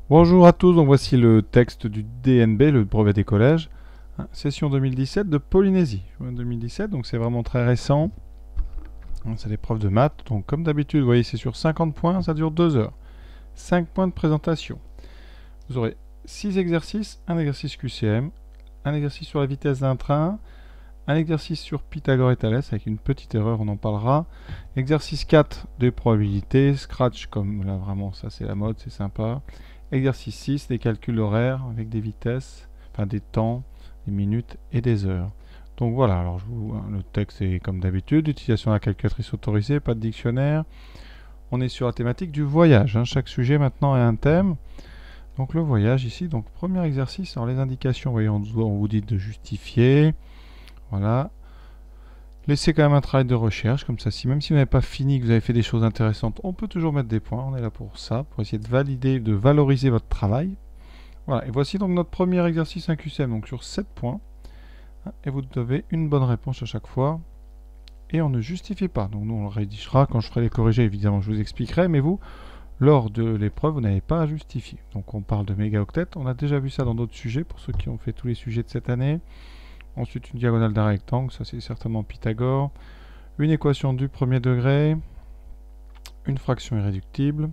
Bonjour à tous, donc voici le texte du DNB, le brevet des collèges, session 2017 de Polynésie. 2017, donc c'est vraiment très récent. C'est l'épreuve de maths, donc comme d'habitude, vous voyez, c'est sur 50 points, ça dure 2 heures. 5 points de présentation. Vous aurez 6 exercices, un exercice QCM, un exercice sur la vitesse d'un train, un exercice sur Pythagore et Thalès, avec une petite erreur, on en parlera. Exercice 4, des probabilités, Scratch, comme là vraiment, ça c'est la mode, c'est sympa. Exercice 6, des calculs horaires avec des vitesses, enfin des temps, des minutes et des heures. Donc voilà, alors le texte est comme d'habitude, utilisation de la calculatrice autorisée, pas de dictionnaire. On est sur la thématique du voyage, chaque sujet maintenant est un thème. Donc le voyage ici, donc premier exercice, alors les indications, vous voyez, on vous dit de justifier. Voilà. Laissez quand même un travail de recherche, comme ça, même si vous n'avez pas fini, que vous avez fait des choses intéressantes, on peut toujours mettre des points, on est là pour ça, pour essayer de valider, de valoriser votre travail. Voilà, et voici donc notre premier exercice 1 QCM, donc sur 7 points, et vous devez une bonne réponse à chaque fois, et on ne justifie pas, donc nous on le rédigera, quand je ferai les corrigés, évidemment je vous expliquerai, mais vous, lors de l'épreuve, vous n'avez pas à justifier. Donc on parle de mégaoctets, on a déjà vu ça dans d'autres sujets, pour ceux qui ont fait tous les sujets de cette année. Ensuite, une diagonale d'un rectangle, ça c'est certainement Pythagore. Une équation du premier degré. Une fraction irréductible.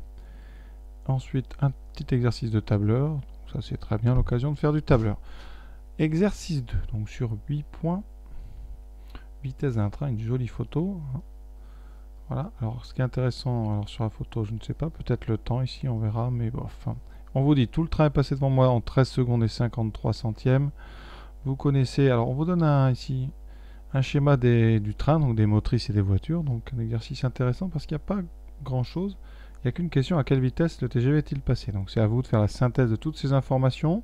Ensuite, un petit exercice de tableur. Donc, ça c'est très bien l'occasion de faire du tableur. Exercice 2, donc sur 8 points. Vitesse d'un train, une jolie photo. Voilà, alors ce qui est intéressant alors, sur la photo, je ne sais pas, peut-être le temps ici, on verra, mais bon, enfin. On vous dit, tout le train est passé devant moi en 13 secondes et 53 centièmes. Vous connaissez, alors on vous donne ici un schéma du train, donc des motrices et des voitures, donc un exercice intéressant parce qu'il n'y a pas grand chose, il n'y a qu'une question: à quelle vitesse le TGV est-il passé? Donc c'est à vous de faire la synthèse de toutes ces informations.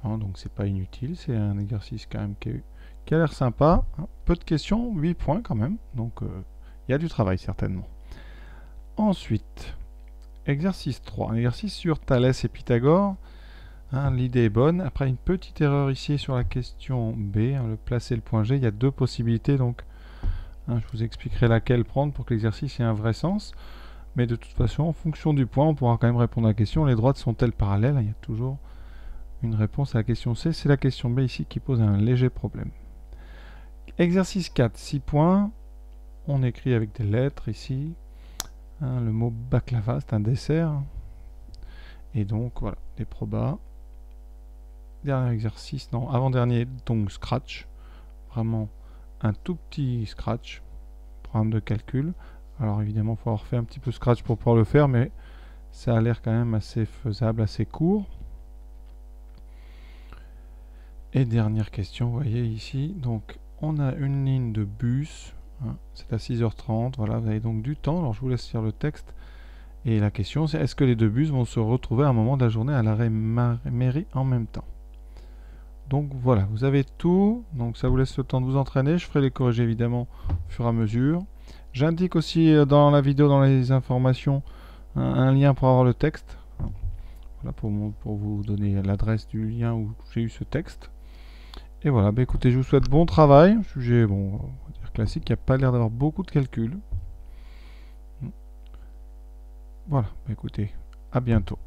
Donc c'est pas inutile, c'est un exercice quand même qui a l'air sympa. Peu de questions, 8 points quand même, donc il y a du travail certainement. Ensuite, exercice 3, un exercice sur Thalès et Pythagore. L'idée est bonne. Après, une petite erreur ici sur la question B, le placer le point G. Il y a deux possibilités, donc je vous expliquerai laquelle prendre pour que l'exercice ait un vrai sens. Mais de toute façon, en fonction du point, on pourra quand même répondre à la question: les droites sont-elles parallèles? Il y a toujours une réponse à la question C. C'est la question B ici qui pose un léger problème. Exercice 4, 6 points. On écrit avec des lettres ici. Le mot baklava, c'est un dessert. Et donc, voilà, des probas. Dernier exercice, non, avant-dernier, donc Scratch. Vraiment un tout petit Scratch, programme de calcul. Alors évidemment, il faut avoir fait un petit peu Scratch pour pouvoir le faire, mais ça a l'air quand même assez faisable, assez court. Et dernière question, vous voyez ici, donc on a une ligne de bus, c'est à 6h30, voilà, vous avez donc du temps. Alors je vous laisse lire le texte. Et la question c'est: est-ce que les deux bus vont se retrouver à un moment de la journée à l'arrêt mairie en même temps? Donc voilà, vous avez tout, donc ça vous laisse le temps de vous entraîner. Je ferai les corriger évidemment au fur et à mesure. J'indique aussi dans la vidéo, dans les informations, un lien pour avoir le texte. Voilà, pour vous donner l'adresse du lien où j'ai eu ce texte. Et voilà, écoutez, je vous souhaite bon travail. Sujet, bon, on va dire classique, il n'y a pas l'air d'avoir beaucoup de calculs. Voilà, écoutez, à bientôt.